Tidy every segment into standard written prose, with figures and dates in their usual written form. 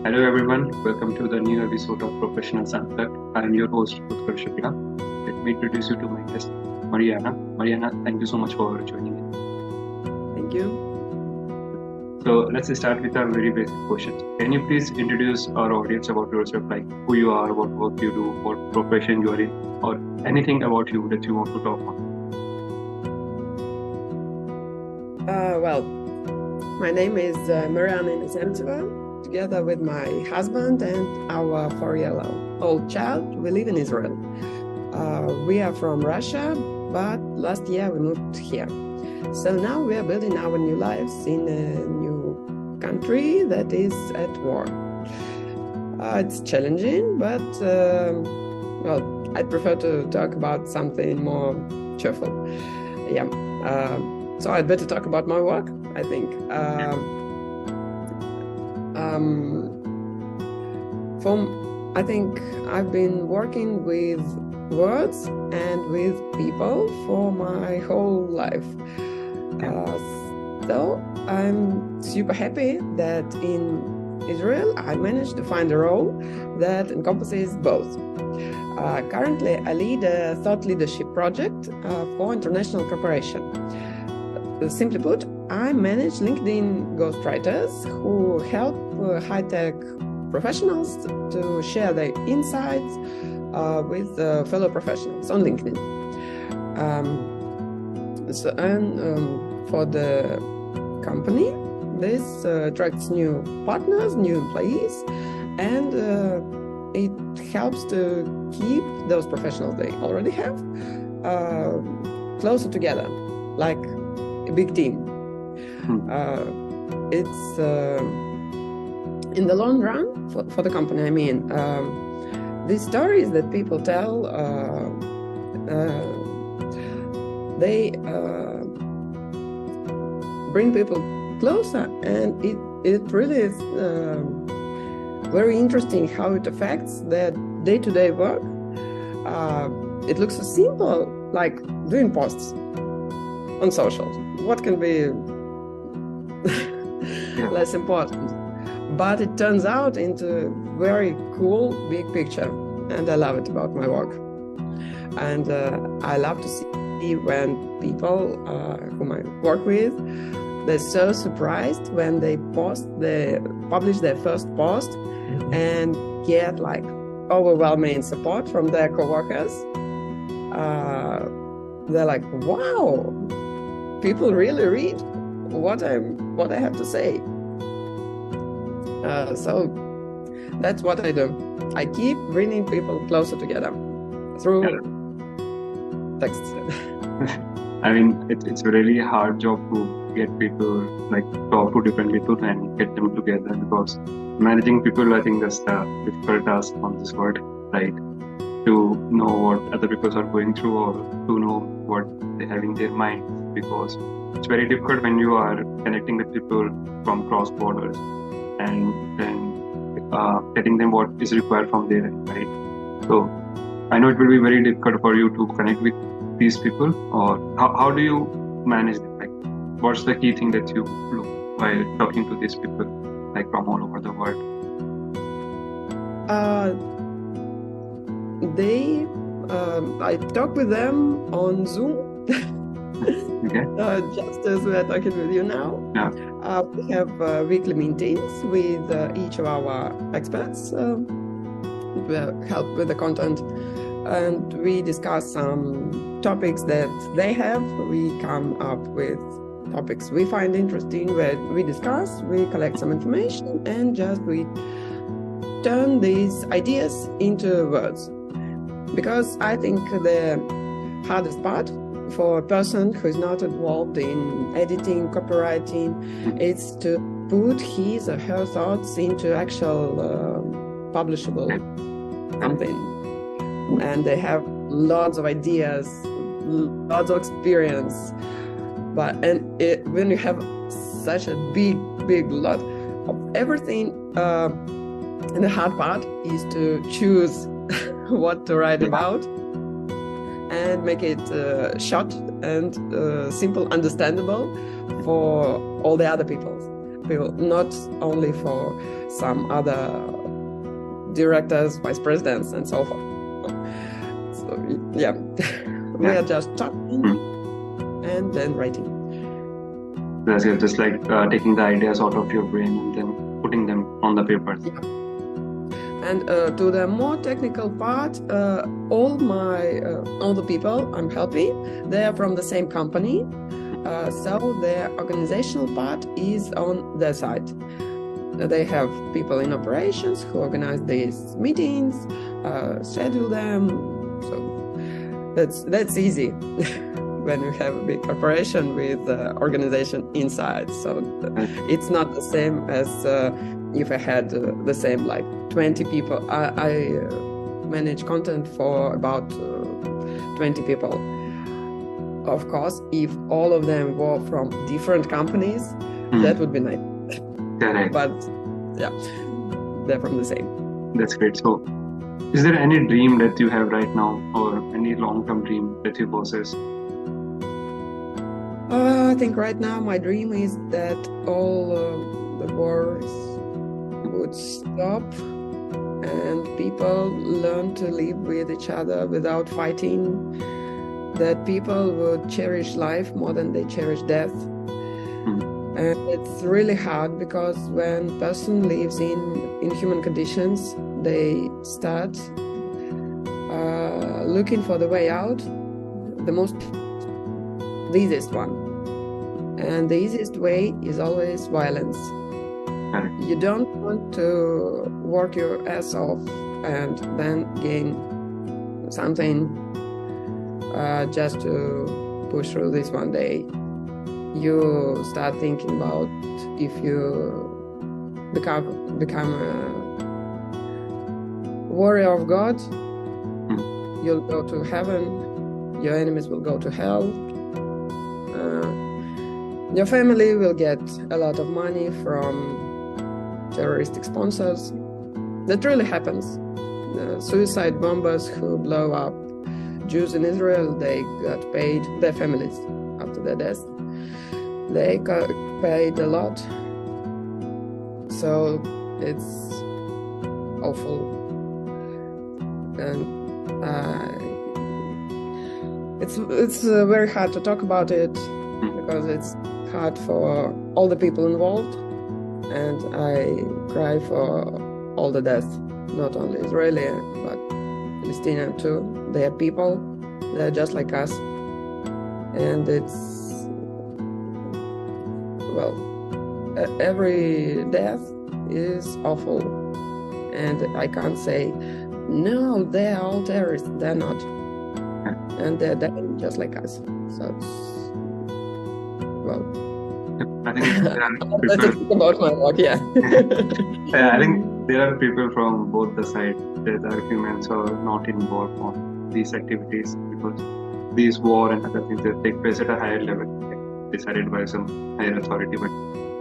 Hello everyone, welcome to the new episode of Professionals Unplugged. I am your host Utkarsh Shukla. Let me introduce you to my guest, Marianna. Marianna, thank you so much for joining in. Thank you. So let's start with our very basic questions. Can you please introduce our audience about yourself, like who you are, what work you do, what profession you are in, or anything about you that you want to talk on? Well, my name is Marianna Inozemtseva. Together with my husband and our 4-year-old child, we live in Israel. We are from Russia, but last year we moved here. So now we are building our new lives in a new country that is at war. It's challenging, but I prefer to talk about something more cheerful. Yeah. So I'd better talk about my work, I think. I think I've been working with words and with people for my whole life. So I'm super happy that in Israel I managed to find a role that encompasses both. Currently, I lead a thought leadership project for international cooperation. Simply put, I manage LinkedIn ghostwriters who help high-tech professionals to share their insights with fellow professionals on LinkedIn. For the company, this attracts new partners, new employees, and it helps to keep those professionals they already have closer together, like a big team. It's in the long run for the company. I mean, these stories that people tell, they bring people closer, and it really is very interesting how it affects their day-to-day work. It looks so simple, like doing posts on socials. What can be less important? But it turns out into very cool big picture, and I love it about my work. And I love to see when people whom I work with, they're so surprised when they publish their first post and get like overwhelming support from their coworkers. They're like, wow, people really read what I have to say. So that's what I do. I keep bringing people closer together through texts. I mean, it's a really hard job to get people, like talk to different people and get them together, because managing people, I think that's the difficult task on this world, right? To know what other people are going through, or to know what they have in their mind, because it's very difficult when you are connecting with people from cross borders and then getting them what is required from their end, right? So I know it will be very difficult for you to connect with these people, or how do you manage it? Like, what's the key thing that you look while talking to these people, like from all over the world? I talk with them on Zoom. Okay. Just as we are talking with you now. Yeah. We have weekly meetings with each of our experts who help with the content, and we discuss some topics that they have. We come up with topics we find interesting, where we discuss, we collect some information, and just we turn these ideas into words. Because I think the hardest part for a person who is not involved in editing, copywriting, is to put his or her thoughts into actual publishable something. And they have lots of ideas, lots of experience. When you have such a big lot of everything, and the hard part is to choose what to write about and make it short and simple, understandable for all the other people. people, not only for some other directors, vice presidents, and so forth. So yeah, we are just talking and then writing. That's it, just like taking the ideas out of your brain and then putting them on the papers. Yeah. And to the more technical part, all the people I'm helping, they are from the same company. So their organizational part is on their side. They have people in operations who organize these meetings, schedule them. So that's easy when you have a big corporation with organization inside. So it's not the same as if I had the same like 20 people. I manage content for about 20 people. Of course, if all of them were from different companies, that would be nice. Correct. But yeah, they're from the same. That's great. So is there any dream that you have right now or any long-term dream that you possess? I think right now my dream is that all the wars would stop and people learn to live with each other without fighting, that people would cherish life more than they cherish death. And it's really hard because when a person lives in human conditions, they start looking for the way out, the easiest one. And the easiest way is always violence. You don't want to work your ass off and then gain something just to push through this one day. You start thinking about if you become a warrior of God, you'll go to heaven, your enemies will go to hell, your family will get a lot of money from terroristic sponsors. That really happens. The suicide bombers who blow up Jews in Israel, they got paid, their families after their death. They got paid a lot, so it's awful, and it's very hard to talk about it because it's hard for all the people involved, and I cry for all the deaths, not only Israeli but Palestinian too. They are people, they're just like us, and it's every death is awful, and I can't say, no, they're all terrorists. They're not. And they're dying just like us. So it's, I think there are people about my work, yeah. Yeah, I think there are people from both the sides that are humans who are not involved on these activities because these war and other things that take place at a higher level, decided by some higher authority, but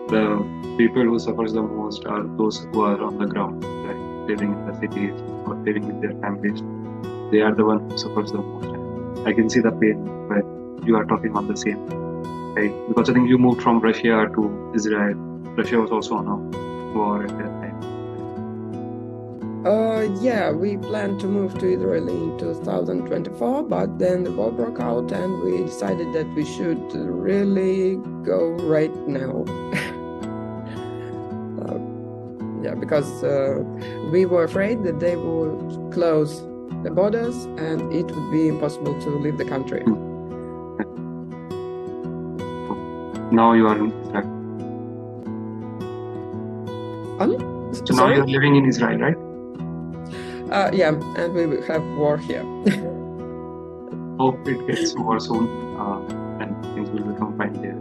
the people who suffers the most are those who are on the ground, like living in the cities or living with their families. They are the one who suffers the most. I can see the pain, but you are talking on the same, right? Because I think you moved from Russia to Israel. Russia was also on a war at that time. Yeah, we planned to move to Israel in 2024, but then the war broke out and we decided that we should really go right now. Yeah, because we were afraid that they would close the borders and it would be impossible to leave the country. Now you are in Israel. So now you're living in Israel, right? Yeah, and we will have war here. Hope it gets over soon and things will become fine there.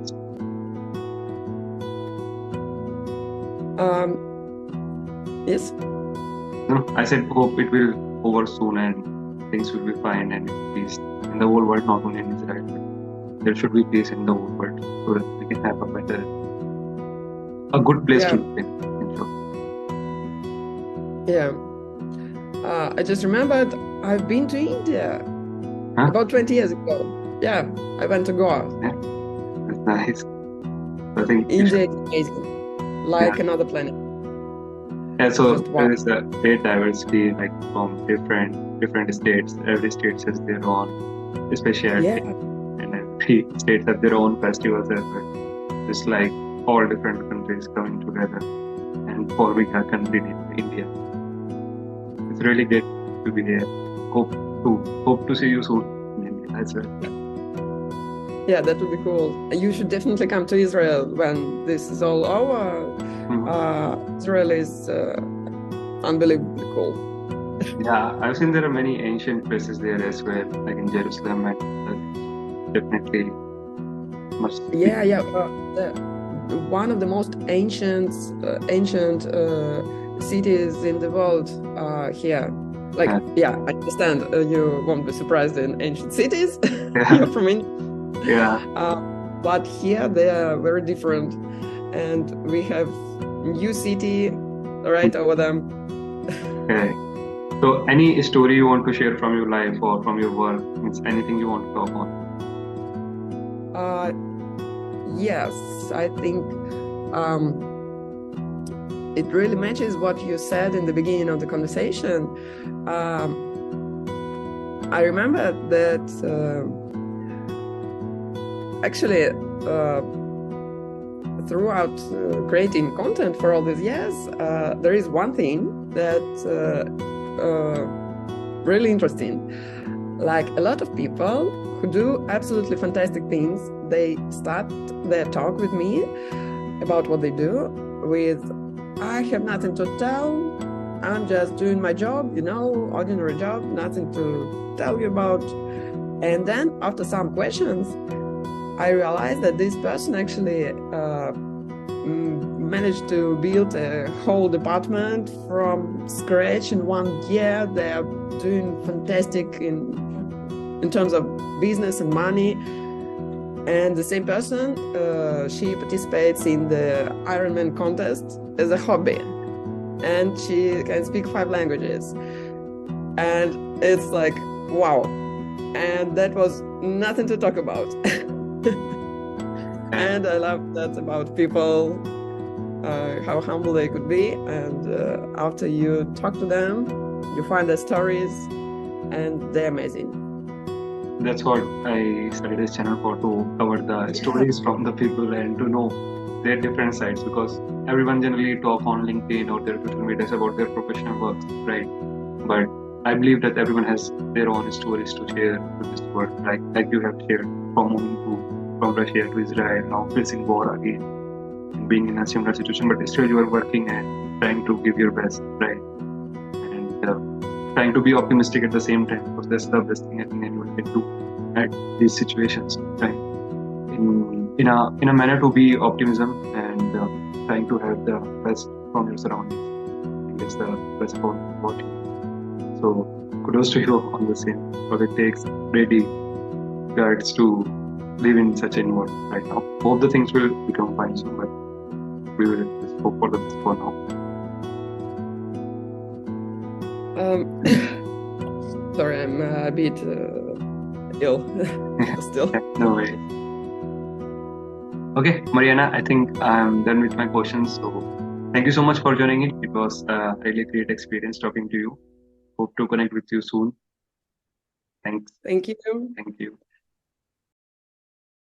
Yes? No, I said hope it will over soon and things will be fine and peace in the whole world, not only in Israel, but there should be peace in the whole world so that we can have a good place to live in. Yeah. I just remembered I've been to India about 20 years ago. Yeah, I went to Goa. Yeah, that's nice. I think India is amazing. like another planet. Yeah, so Just there one. is a great diversity, like from different states. Every state has their own specialty, Yeah, and every state has their own festivals as well. Just like all different countries coming together and forming a country named India. It's really great to be there. Hope to see you soon in India as well. yeah, that would be cool. You should definitely come to Israel when this is all over. Israel is unbelievably cool. Yeah, I've seen there are many ancient places there as well, like in Jerusalem, and definitely must. Yeah, yeah. One of the most ancient cities in the world are here. Like, yeah, I understand you won't be surprised in ancient cities. You're from India. Yeah. But here they are very different, and we have new city right over them. Okay. So, any story you want to share from your life or from your work? Means anything you want to talk on? Yes, I think it really matches what you said in the beginning of the conversation. I remember that actually throughout creating content for all these years, there is one thing that really interesting. Like a lot of people who do absolutely fantastic things, they start their talk with me about what they do with, I have nothing to tell, I'm just doing my job, ordinary job, nothing to tell you about. And then after some questions, I realized that this person actually managed to build a whole department from scratch in 1 year. They are doing fantastic in terms of business and money. And the same person, she participates in the Ironman contest as a hobby. And she can speak 5 languages. And it's like, wow. And that was nothing to talk about. And I love that about people, how humble they could be. And after you talk to them, you find their stories, and they're amazing. That's what I started this channel for, to cover the stories from the people and to know their different sides, because everyone generally talk on LinkedIn or their social media about their professional work, right? But I believe that everyone has their own stories to share to this world, like you have shared from moving from Russia to Israel, now facing war again, and being in a similar situation, but still you are working and trying to give your best, right? And trying to be optimistic at the same time, because that's the best thing I think anyone can do at these situations, right? In a manner to be optimism and trying to have the best from your surroundings. I think that's the best part about you. So kudos to you on the same, because it takes really guts to live in such an environment right now. Hope the things will become fine soon, but we will just hope for the best for now. Sorry, I'm a bit ill still. No way. Okay, Marianna, I think I'm done with my questions. So thank you so much for joining in. It was a really great experience talking to you. Hope to connect with you soon. Thanks. Thank you. Thank you.